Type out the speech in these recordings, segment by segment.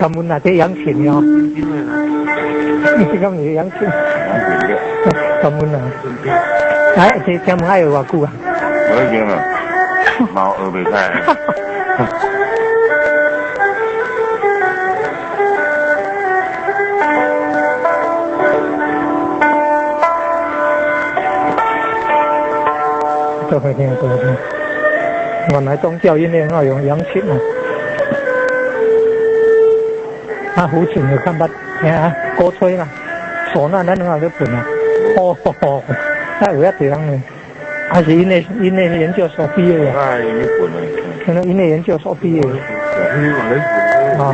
他们那些养禽哦，你讲你养禽，他们啊，哎，这门还有偌久啊？我已经了，猫学袂开。都会听，都会听。原来宗教因为要用羊群啊，啊，胡琴就看不听啊，歌吹啦，唢呐咱能在本啊，哦，那有一地方呢，还是因为研究所毕业的。那日本呢？可能因为研究所毕业的。好。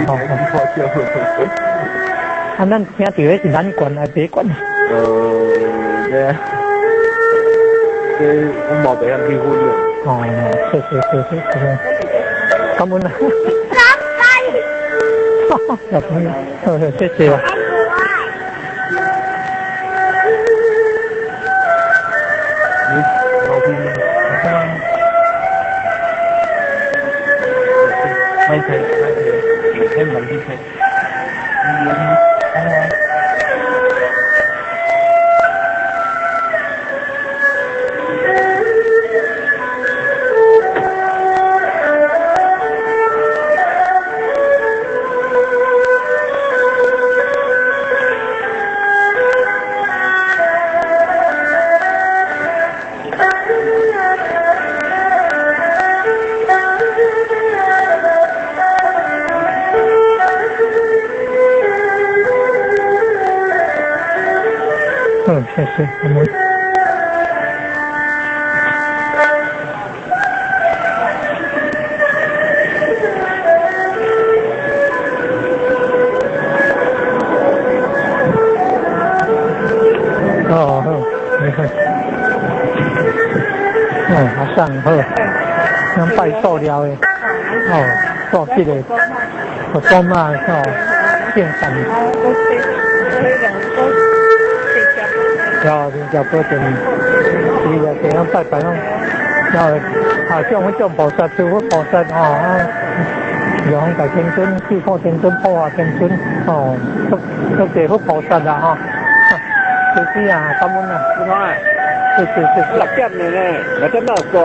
啊，咱听到的是南管还是北管？我冇俾人結婚嘅。哦，是，咁樣啊。入去，謝謝啊。ไม่เคยเล่นบางที่เคย谢，我们。哦，好，你看，还上好，能拜塑料的，做这个，我做嘛现场。然就嗰陣時就點樣拜拜咯，然後將嗰張菩薩做嗰菩薩養大天尊、諸科天尊、破下天尊都謝嗰菩薩啊就是啊，咁樣啊，係6點嚟咧，我真係過。